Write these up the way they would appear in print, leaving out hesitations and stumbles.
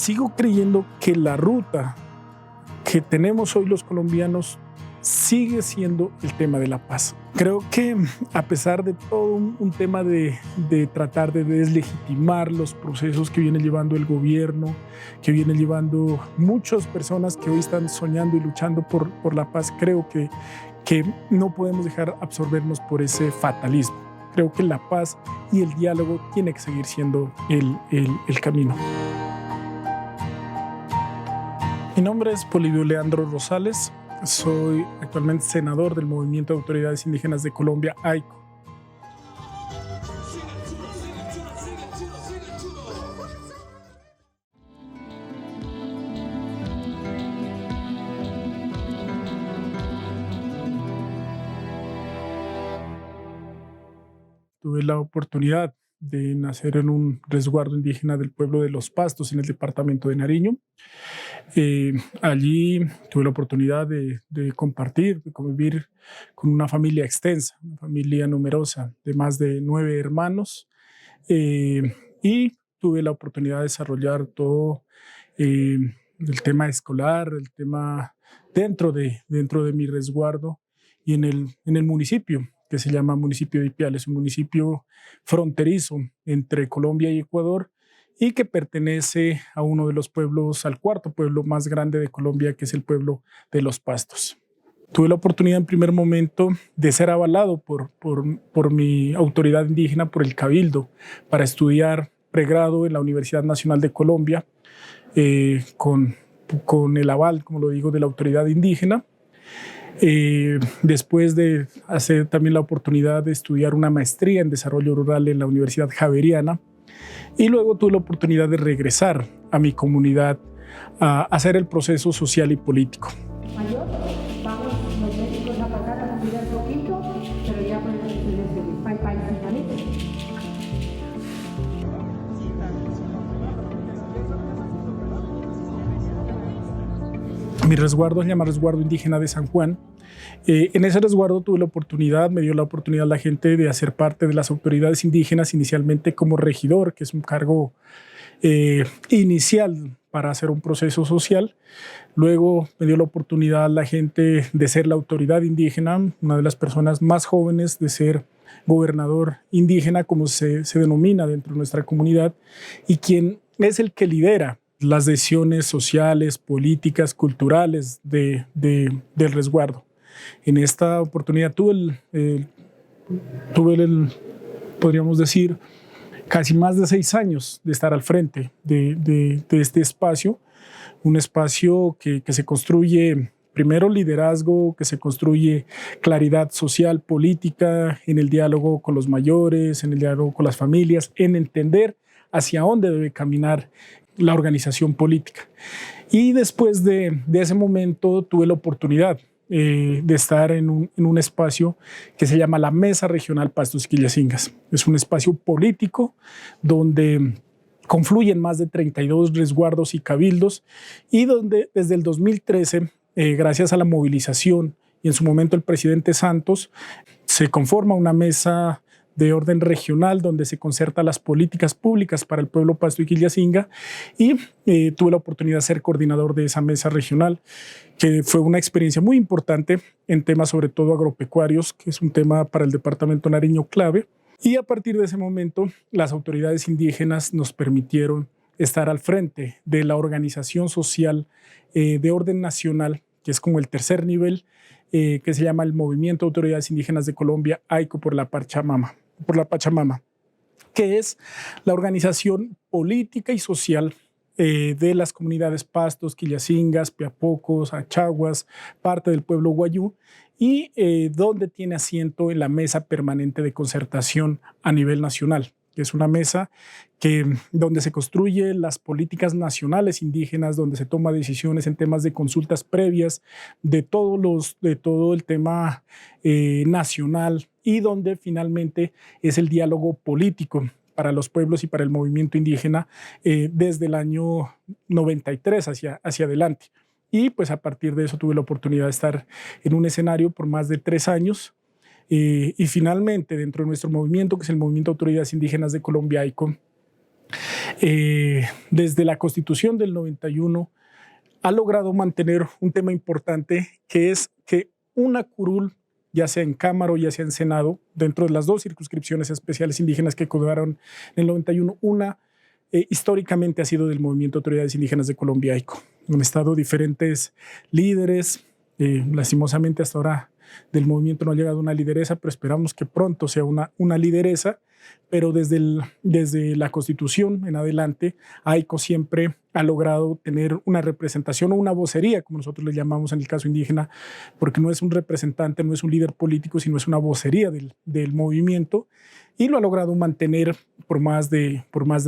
sigo creyendo que la ruta que tenemos hoy los colombianos sigue siendo el tema de la paz. Creo que a pesar de todo un tema de tratar de deslegitimar los procesos que viene llevando el gobierno, que viene llevando muchas personas que hoy están soñando y luchando por la paz, creo que no podemos dejar absorbernos por ese fatalismo. Creo que la paz y el diálogo tiene que seguir siendo el camino. Mi nombre es Polibio Leandro Rosales. Soy actualmente senador del Movimiento de Autoridades Indígenas de Colombia, AICO. Tuve la oportunidad de nacer en un resguardo indígena del pueblo de Los Pastos, en el departamento de Nariño. Allí tuve la oportunidad de compartir, de convivir con una familia extensa, una familia numerosa de más de 9 hermanos, y tuve la oportunidad de desarrollar todo el tema escolar, el tema dentro de mi resguardo y en el municipio que se llama municipio de Ipiales, un municipio fronterizo entre Colombia y Ecuador, y que pertenece a uno de los pueblos, al cuarto pueblo más grande de Colombia, que es el pueblo de Los Pastos. Tuve la oportunidad en primer momento de ser avalado por mi autoridad indígena, por el Cabildo, para estudiar pregrado en la Universidad Nacional de Colombia, con el aval, como lo digo, de la autoridad indígena. Después de hacer también la oportunidad de estudiar una maestría en desarrollo rural en la Universidad Javeriana, y luego tuve la oportunidad de regresar a mi comunidad a hacer el proceso social y político. Vamos los médicos a pasar a cuidar poquito, pero ya pues Mi resguardo se llama Resguardo Indígena de San Juan. En ese resguardo me dio la oportunidad la gente de hacer parte de las autoridades indígenas, inicialmente como regidor, que es un cargo inicial para hacer un proceso social. Luego me dio la oportunidad la gente de ser la autoridad indígena, una de las personas más jóvenes de ser gobernador indígena, como se denomina dentro de nuestra comunidad, y quien es el que lidera las decisiones sociales, políticas, culturales del resguardo. En esta oportunidad tuve podríamos decir, casi más de 6 años de estar al frente de este espacio, un espacio que se construye primero liderazgo, que se construye claridad social, política, en el diálogo con los mayores, en el diálogo con las familias, en entender hacia dónde debe caminar la organización política. Y después de ese momento tuve la oportunidad de estar en un espacio que se llama la Mesa Regional Pastos Quillacingas. Es un espacio político donde confluyen más de 32 resguardos y cabildos, y donde desde el 2013, gracias a la movilización y en su momento el presidente Santos, se conforma una mesa de orden regional donde se concertan las políticas públicas para el pueblo Pasto y Quillacinga, y tuve la oportunidad de ser coordinador de esa mesa regional, que fue una experiencia muy importante en temas sobre todo agropecuarios, que es un tema para el departamento Nariño clave. Y a partir de ese momento las autoridades indígenas nos permitieron estar al frente de la organización social de orden nacional, que es como el tercer nivel, que se llama el Movimiento de Autoridades Indígenas de Colombia, AICO por la Pachamama, que es la organización política y social de las comunidades Pastos, Quillacingas, Piapocos, Achaguas, parte del pueblo Guayú, y donde tiene asiento en la Mesa Permanente de Concertación a nivel nacional, que es una mesa donde se construyen las políticas nacionales indígenas, donde se toma decisiones en temas de consultas previas de todo el tema nacional, y donde finalmente es el diálogo político para los pueblos y para el movimiento indígena desde el año 93 hacia adelante. Y pues a partir de eso tuve la oportunidad de estar en un escenario por más de 3 años. Y finalmente, dentro de nuestro movimiento, que es el Movimiento de Autoridades Indígenas de Colombia, AICO, Desde la Constitución del 91 ha logrado mantener un tema importante, que es que una curul, ya sea en Cámara o ya sea en Senado, dentro de las dos circunscripciones especiales indígenas que quedaron en el 91, una históricamente ha sido del Movimiento de Autoridades Indígenas de Colombia, AICO. Han estado diferentes líderes, lastimosamente hasta ahora del movimiento no ha llegado una lideresa, pero esperamos que pronto sea una lideresa. Pero desde la Constitución en adelante, AICO siempre ha logrado tener una representación o una vocería, como nosotros le llamamos en el caso indígena, porque no es un representante, no es un líder político, sino es una vocería del movimiento, y lo ha logrado mantener por más de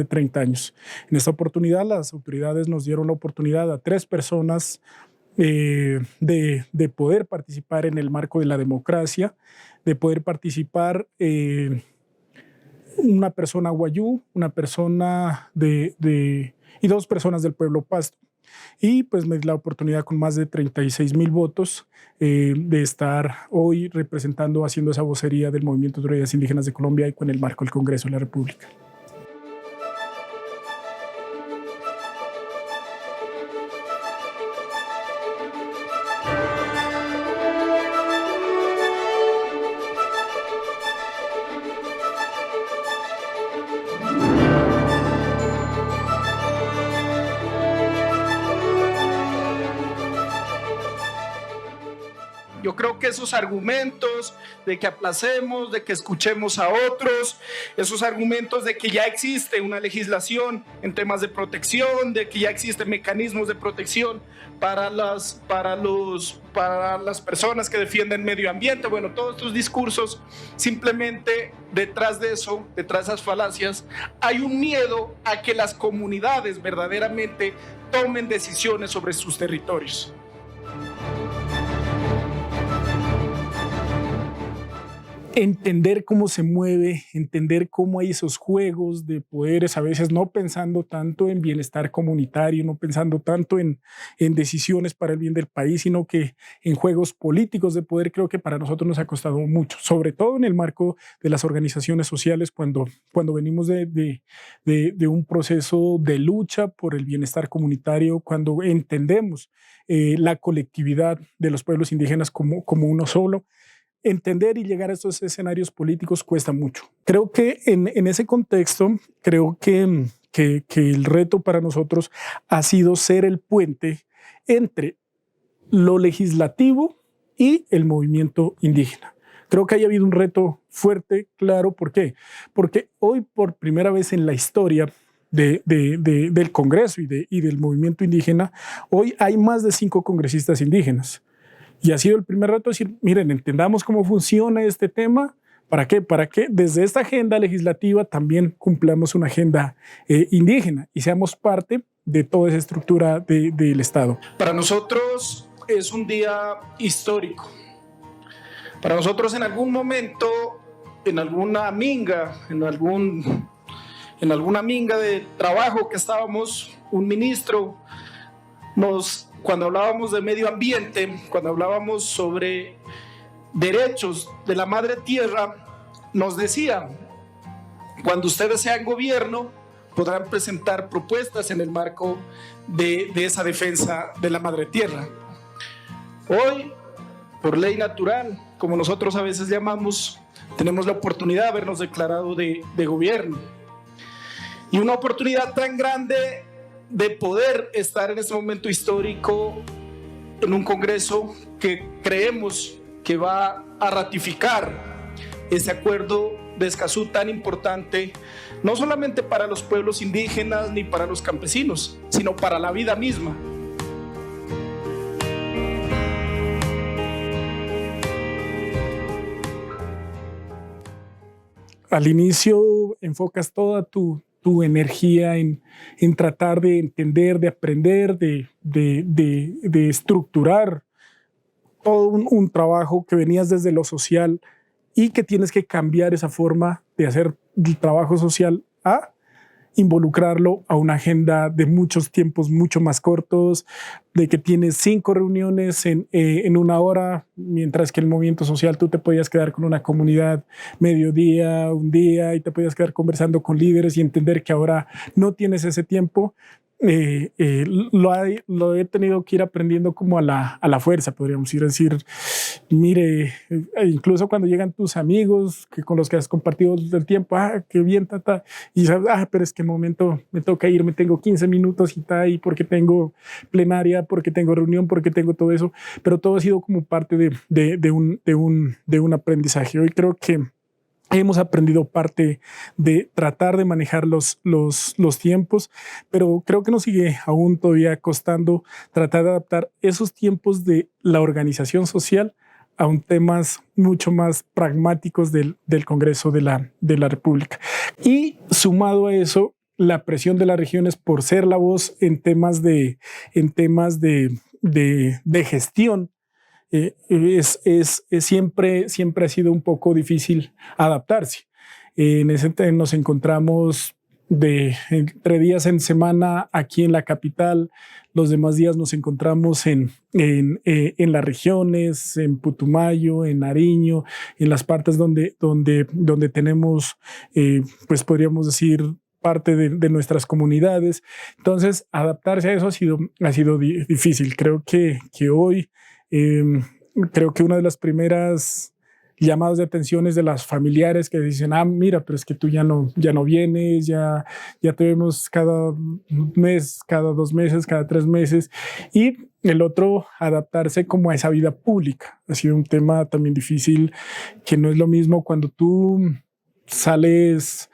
30 años. En esta oportunidad, las autoridades nos dieron la oportunidad a 3 personas de poder participar en el marco de la democracia, de poder participar una persona guayú, una persona y 2 personas del pueblo Pasto. Y pues me di la oportunidad con más de 36,000 votos de estar hoy representando, haciendo esa vocería del Movimiento de Autoridades Indígenas de Colombia y con el marco del Congreso de la República. Yo creo que esos argumentos de que aplacemos, de que escuchemos a otros, esos argumentos de que ya existe una legislación en temas de protección, de que ya existen mecanismos de protección para las personas que defienden medio ambiente, bueno, todos estos discursos, simplemente detrás de eso, detrás de esas falacias, hay un miedo a que las comunidades verdaderamente tomen decisiones sobre sus territorios. Entender cómo se mueve, entender cómo hay esos juegos de poderes, a veces no pensando tanto en bienestar comunitario, no pensando tanto en decisiones para el bien del país, sino que en juegos políticos de poder. Creo que para nosotros nos ha costado mucho, sobre todo en el marco de las organizaciones sociales, cuando venimos de un proceso de lucha por el bienestar comunitario, cuando entendemos la colectividad de los pueblos indígenas como uno solo. Entender y llegar a estos escenarios políticos cuesta mucho. Creo que en ese contexto, creo que el reto para nosotros ha sido ser el puente entre lo legislativo y el movimiento indígena. Creo que haya habido un reto fuerte, claro. ¿Por qué? Porque hoy, por primera vez en la historia del Congreso y del movimiento indígena, hoy hay más de 5 congresistas indígenas. Y ha sido el primer reto decir, miren, entendamos cómo funciona este tema. ¿Para qué? Para que desde esta agenda legislativa también cumplamos una agenda indígena y seamos parte de toda esa estructura del Estado. Para nosotros es un día histórico. Para nosotros en algún momento, en alguna minga, en alguna minga de trabajo que estábamos, un ministro cuando hablábamos de medio ambiente, cuando hablábamos sobre derechos de la madre tierra, nos decía, cuando ustedes sean gobierno, podrán presentar propuestas en el marco de esa defensa de la madre tierra. Hoy, por ley natural, como nosotros a veces llamamos, tenemos la oportunidad de habernos declarado de gobierno. Y una oportunidad tan grande de poder estar en este momento histórico en un Congreso que creemos que va a ratificar ese acuerdo de Escazú tan importante, no solamente para los pueblos indígenas ni para los campesinos, sino para la vida misma. Al inicio enfocas toda tu energía en tratar de entender, de aprender, de estructurar todo un trabajo que venías desde lo social y que tienes que cambiar esa forma de hacer el trabajo social a involucrarlo a una agenda de muchos tiempos mucho más cortos, de que tienes 5 reuniones en una hora, mientras que el movimiento social tú te podías quedar con una comunidad mediodía, un día, y te podías quedar conversando con líderes y entender que ahora no tienes ese tiempo. Lo he tenido que ir aprendiendo como a la fuerza, podríamos ir a decir, mire, incluso cuando llegan tus amigos con los que has compartido el tiempo, qué bien, tata, y sabes, pero es que momento me toca ir, me tengo 15 minutos y tal, y porque tengo plenaria, porque tengo reunión, porque tengo todo eso, pero todo ha sido como parte de un aprendizaje. Hoy creo que hemos aprendido parte de tratar de manejar los tiempos, pero creo que nos sigue aún todavía costando tratar de adaptar esos tiempos de la organización social a un temas mucho más pragmáticos del Congreso de la República. Y sumado a eso, la presión de las regiones por ser la voz en temas de gestión. Siempre ha sido un poco difícil adaptarse. En ese nos encontramos de 3 días en semana aquí en la capital, los demás días nos encontramos en las regiones, en Putumayo, en Nariño, en las partes donde tenemos, pues podríamos decir, parte de nuestras comunidades. Entonces, adaptarse a eso ha sido difícil. Creo que hoy creo que una de las primeras llamadas de atención es de las familiares que dicen, mira, pero es que tú ya no vienes, ya te vemos cada mes, cada 2 meses, cada 3 meses. Y el otro, adaptarse como a esa vida pública. Ha sido un tema también difícil, que no es lo mismo cuando tú sales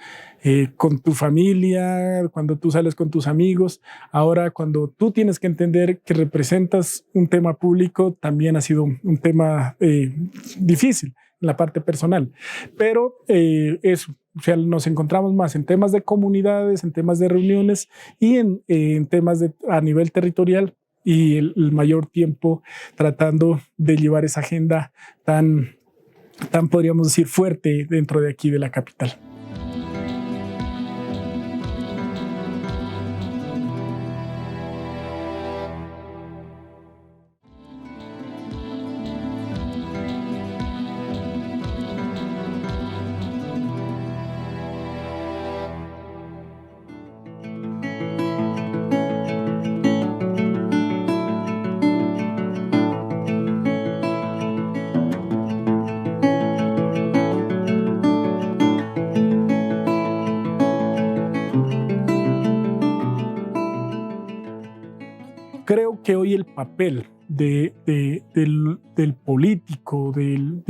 con tu familia, cuando tú sales con tus amigos. Ahora, cuando tú tienes que entender que representas un tema público, también ha sido un tema difícil en la parte personal. Pero eso, o sea, nos encontramos más en temas de comunidades, en temas de reuniones y en temas a nivel territorial, y el mayor tiempo tratando de llevar esa agenda tan podríamos decir fuerte dentro de aquí de la capital. Creo que hoy el papel del político, del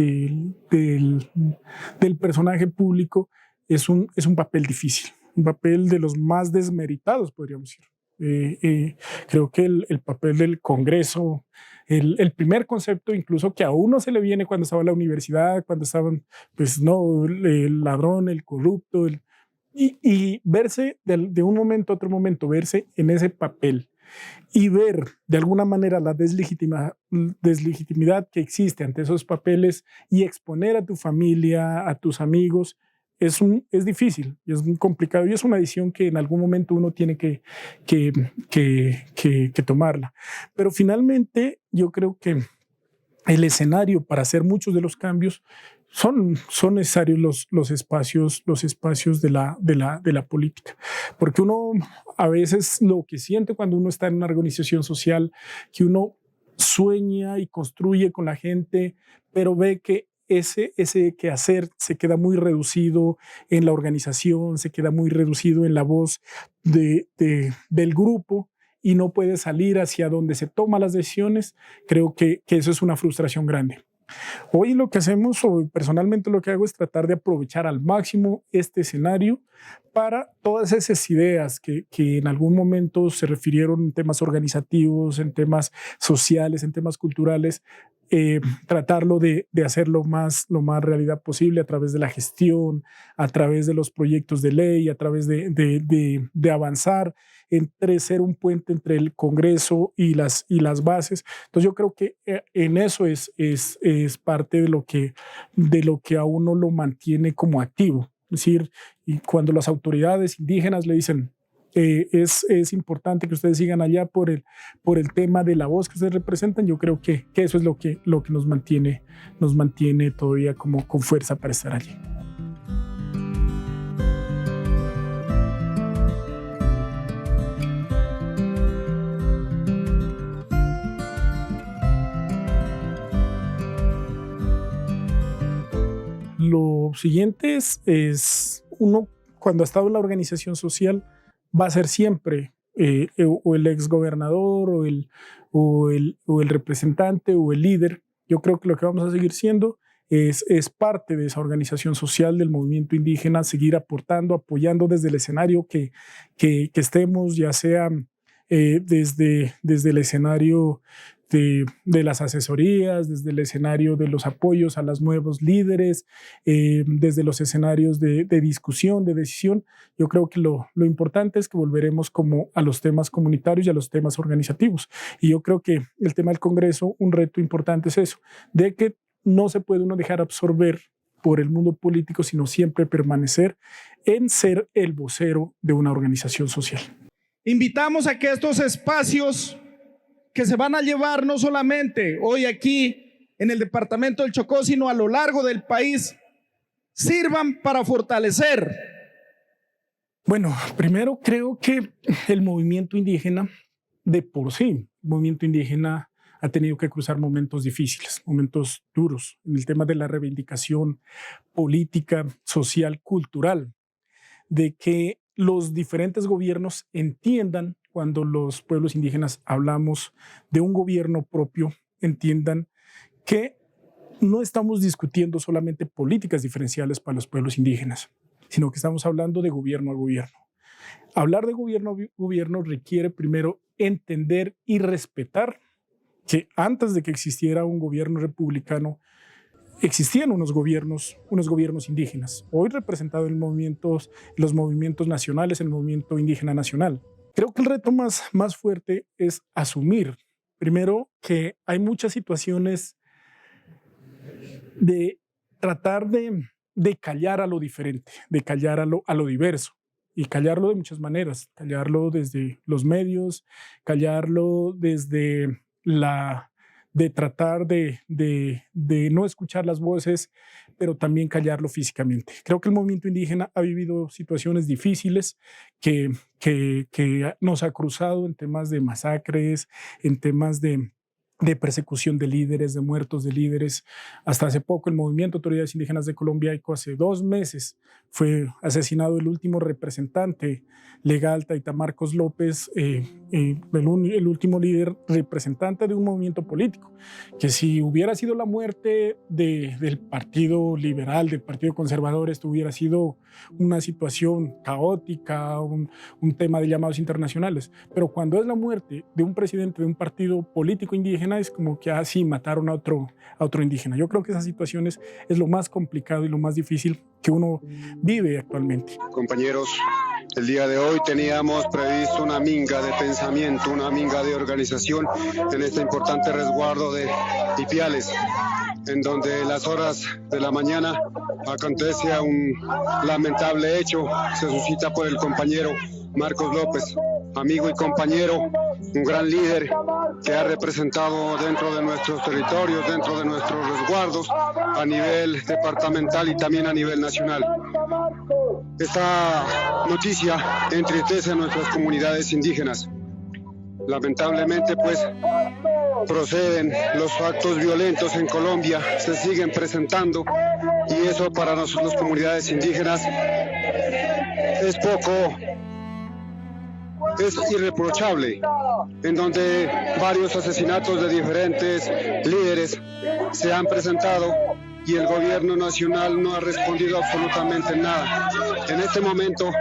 personaje público, es un papel difícil, un papel de los más desmeritados, podríamos decir. Creo que el papel del Congreso, el primer concepto incluso que a uno se le viene cuando estaba en la universidad, cuando estaban, pues no, el ladrón, el corrupto, y verse de un momento a otro momento, verse en ese papel y ver de alguna manera la deslegitimidad que existe ante esos papeles y exponer a tu familia, a tus amigos, es difícil, es muy complicado, y es una decisión que en algún momento uno tiene que tomarla. Pero finalmente yo creo que el escenario para hacer muchos de los cambios son necesarios los espacios de la política, porque uno a veces lo que siente cuando uno está en una organización social, que uno sueña y construye con la gente, pero ve que ese quehacer se queda muy reducido en la organización, se queda muy reducido en la voz del grupo, y no puede salir hacia donde se toman las decisiones. Creo que eso es una frustración grande. Hoy lo que hacemos, o personalmente lo que hago, es tratar de aprovechar al máximo este escenario para todas esas ideas que en algún momento se refirieron en temas organizativos, en temas sociales, en temas culturales, tratarlo de hacerlo lo más realidad posible a través de la gestión, a través de los proyectos de ley, a través de avanzar entre ser un puente entre el Congreso y las bases. Entonces yo creo que en eso es parte de lo que a uno lo mantiene como activo. Es decir, y cuando las autoridades indígenas le dicen, es importante que ustedes sigan allá por el tema de la voz que ustedes representan, yo creo que eso es lo que nos mantiene todavía como con fuerza para estar allí. Lo siguiente es uno, cuando ha estado en la organización social, va a ser siempre o el exgobernador o el representante o el líder. Yo creo que lo que vamos a seguir siendo es parte de esa organización social del movimiento indígena, seguir aportando, apoyando desde el escenario que estemos, ya sea desde el escenario de las asesorías, desde el escenario de los apoyos a los nuevos líderes, desde los escenarios de discusión, de decisión. Yo creo que lo importante es que volveremos como a los temas comunitarios y a los temas organizativos. Y yo creo que el tema del Congreso, un reto importante es eso, de que no se puede uno dejar absorber por el mundo político, sino siempre permanecer en ser el vocero de una organización social. Invitamos a que estos espacios que se van a llevar no solamente hoy aquí en el departamento del Chocó, sino a lo largo del país, sirvan para fortalecer. Bueno, primero creo que el movimiento indígena de por sí, el movimiento indígena ha tenido que cruzar momentos difíciles, momentos duros en el tema de la reivindicación política, social, cultural, de que los diferentes gobiernos entiendan, cuando los pueblos indígenas hablamos de un gobierno propio, entiendan que no estamos discutiendo solamente políticas diferenciales para los pueblos indígenas, sino que estamos hablando de gobierno a gobierno. Hablar de gobierno a gobierno requiere primero entender y respetar que antes de que existiera un gobierno republicano, existían unos gobiernos indígenas, hoy representados en los movimientos nacionales, en el movimiento indígena nacional. Creo que el reto más fuerte es asumir, primero, que hay muchas situaciones de tratar de callar a lo diferente, de callar a lo diverso, y callarlo de muchas maneras, callarlo desde los medios, callarlo desde de tratar de no escuchar las voces, pero también callarlo físicamente. Creo que el movimiento indígena ha vivido situaciones difíciles que nos ha cruzado en temas de masacres, en temas de persecución de líderes, de muertos de líderes. Hasta hace poco el Movimiento de Autoridades Indígenas de Colombia, hace 2 meses, fue asesinado el último representante legal, Taita Marcos López, el último líder representante de un movimiento político, que si hubiera sido la muerte del Partido Liberal, del Partido Conservador, esto hubiera sido una situación caótica, un tema de llamados internacionales. Pero cuando es la muerte de un presidente de un partido político indígena, es como que así mataron a otro indígena. Yo creo que esas situaciones es lo más complicado y lo más difícil que uno vive actualmente. Compañeros, el día de hoy teníamos previsto una minga de pensamiento, una minga de organización en este importante resguardo de Ipiales, en donde en las horas de la mañana acontece un lamentable hecho, se suscita por el compañero Marcos López, amigo y compañero, un gran líder que ha representado dentro de nuestros territorios, dentro de nuestros resguardos, a nivel departamental y también a nivel nacional. Esta noticia entristece a nuestras comunidades indígenas. Lamentablemente, pues, proceden los actos violentos en Colombia, se siguen presentando, y eso para nosotros, las comunidades indígenas, es irreprochable, en donde varios asesinatos de diferentes líderes se han presentado y el gobierno nacional no ha respondido absolutamente nada. En este momento,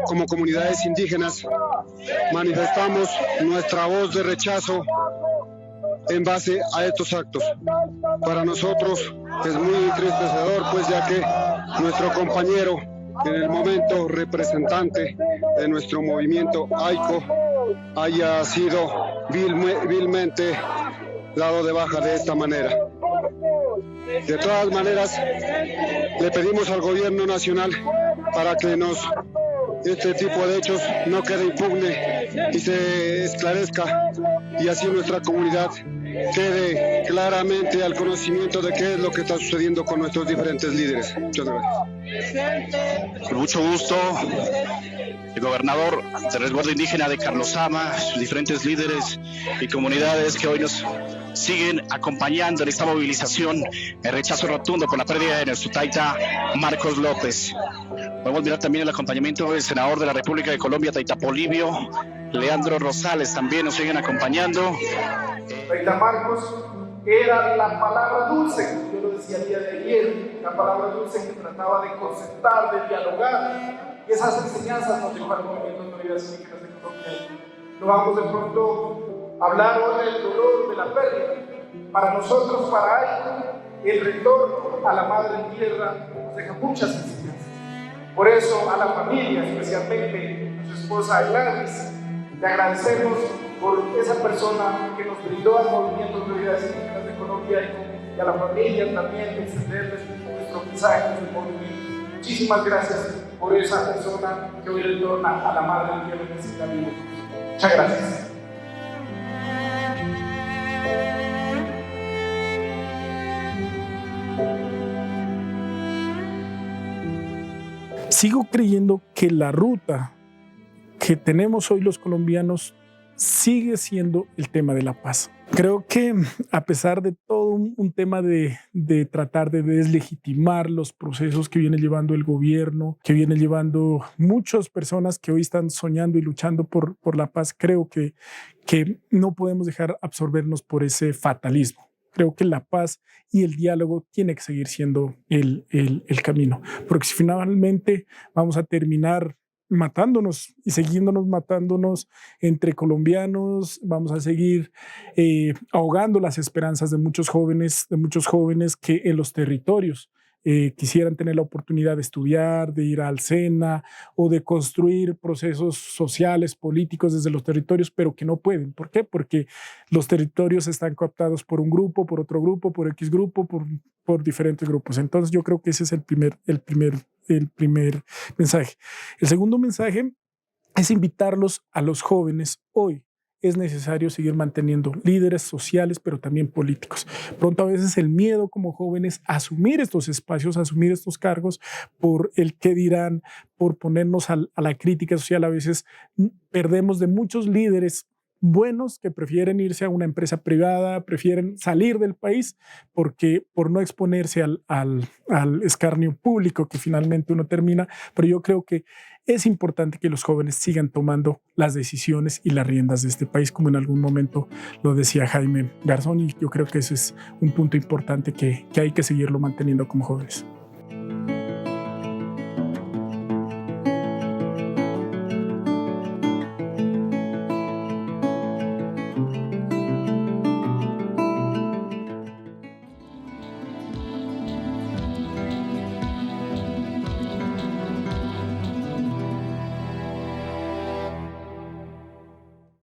como comunidades indígenas, manifestamos nuestra voz de rechazo en base a estos actos. Para nosotros es muy entristecedor, pues, ya que nuestro compañero, en el momento representante de nuestro movimiento AICO, haya sido vilmente dado de baja de esta manera. De todas maneras, Le pedimos al gobierno nacional para que este tipo de hechos no quede impune y se esclarezca, y así nuestra comunidad quede claramente al conocimiento de qué es lo que está sucediendo con nuestros diferentes líderes. Muchas gracias. Con mucho gusto, el gobernador del resguardo indígena de Carlosama, sus diferentes líderes y comunidades que hoy nos siguen acompañando en esta movilización, el rechazo rotundo por la pérdida de nuestro taita Marcos López. Podemos mirar también el acompañamiento del senador de la República de Colombia, Taita Polibio, Leandro Rosales, también nos siguen acompañando. Taita Marcos era la palabra dulce, yo lo decía el día de ayer, la palabra dulce que trataba de concertar, de dialogar, y esas enseñanzas nos dejó al movimiento de unidades indígenas de Colombia. No vamos de pronto a hablar hoy del dolor, de la pérdida. Para nosotros, para Aiko, el retorno a la madre tierra nos deja muchas enseñanzas. Por eso a la familia, especialmente a su esposa Gladys, le agradecemos por esa persona que nos brindó al movimiento de unidades indígenas de Colombia, y a la familia también extenderles nuestro mensaje del movimiento. Muchísimas gracias por esa persona que hoy retorna a la madre tierra que está viva. Muchas gracias. Sigo creyendo que la ruta que tenemos hoy los colombianos sigue siendo el tema de la paz. Creo que a pesar de todo un tema de tratar de deslegitimar los procesos que viene llevando el gobierno, que viene llevando muchas personas que hoy están soñando y luchando por la paz, creo que no podemos dejar absorbernos por ese fatalismo. Creo que la paz y el diálogo tiene que seguir siendo el camino, porque si finalmente vamos a terminar matándonos y siguiéndonos matándonos entre colombianos, vamos a seguir ahogando las esperanzas de muchos jóvenes que en los territorios quisieran tener la oportunidad de estudiar, de ir al SENA o de construir procesos sociales, políticos desde los territorios, pero que no pueden. ¿Por qué? Porque los territorios están cooptados por un grupo, por otro grupo, por X grupo, por diferentes grupos. Entonces yo creo que ese es el primer mensaje. El segundo mensaje es invitarlos a los jóvenes hoy. Es necesario seguir manteniendo líderes sociales, pero también políticos. Pronto a veces el miedo como jóvenes a asumir estos espacios, a asumir estos cargos por el qué dirán, por ponernos a la crítica social, a veces perdemos de muchos líderes buenos que prefieren irse a una empresa privada, prefieren salir del país por no exponerse al escarnio público que finalmente uno termina. Pero yo creo que es importante que los jóvenes sigan tomando las decisiones y las riendas de este país, como en algún momento lo decía Jaime Garzón, y yo creo que ese es un punto importante que hay que seguirlo manteniendo como jóvenes.